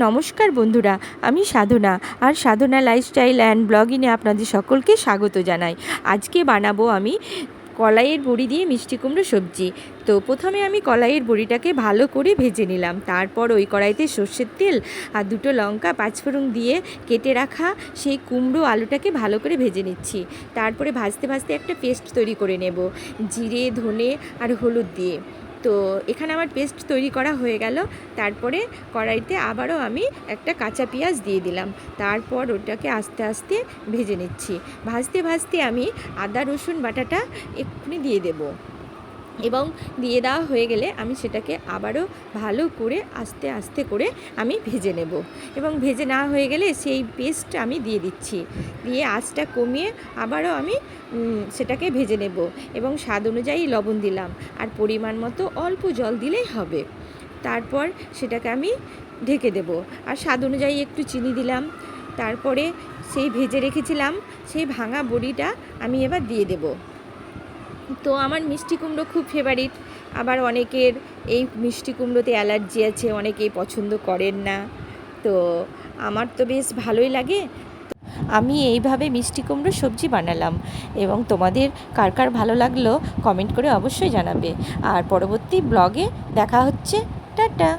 নমস্কার বন্ধুরা, আমি সাধনা আর সাধনা লাইফস্টাইল অ্যান্ড ব্লগিংয়ে আপনাদের সকলকে স্বাগত জানাই। আজকে বানাবো আমি কলাইয়ের বড়ি দিয়ে মিষ্টি কুমড়ো সবজি। তো প্রথমে আমি কলাইয়ের বড়িটাকে ভালো করে ভেজে নিলাম। তারপর ওই কড়াইতে সর্ষের তেল আর দুটো লঙ্কা পাঁচফোড়ন দিয়ে কেটে রাখা সেই কুমড়ো আলুটাকে ভালো করে ভেজে নিচ্ছি। তারপরে ভাজতে ভাজতে একটা পেস্ট তৈরি করে নেব জিরে, ধনে আর হলুদ দিয়ে। তো এখানে আমার পেস্ট তৈরি করা হয়ে গেল। তারপরে কড়াইতে আবারও আমি একটা কাঁচা পেঁয়াজ দিয়ে দিলাম। তারপর ওটাকে আস্তে আস্তে ভেজে নিচ্ছি। ভাজতে ভাজতে আমি আদা রসুন বাটাটা এক্ষুনি দিয়ে দেব, এবং দিয়ে দেওয়া হয়ে গেলে আমি সেটাকে আবারও ভালো করে আস্তে আস্তে করে আমি ভেজে নেব। এবং ভেজে নেওয়া হয়ে গেলে সেই পেস্ট আমি দিয়ে দিচ্ছি, দিয়ে আঁচটা কমিয়ে আবারও আমি সেটাকে ভেজে নেব। এবং স্বাদ অনুযায়ী লবণ দিলাম, আর পরিমাণ মতো অল্প জল দিলেই হবে। তারপর সেটাকে আমি ঢেকে দেব, আর স্বাদ অনুযায়ী একটু চিনি দিলাম। তারপরে সেই ভেজে রেখেছিলাম সেই ভাঙা বড়িটা আমি এবার দিয়ে দেব। তো আমার মিষ্টি কুমড়ো খুব ফেভারিট, আবার অনেকের এই মিষ্টি কুমড়োতে অ্যালার্জি আছে, অনেকেই পছন্দ করেন না। তো আমার তো বেশ ভালোই লাগে। আমি এইভাবে মিষ্টি কুমড়ো সবজি বানালাম, এবং তোমাদের কার কার ভালো লাগলো কমেন্ট করে অবশ্যই জানাবে। আর পরবর্তী ব্লগে দেখা হচ্ছে। টাটা।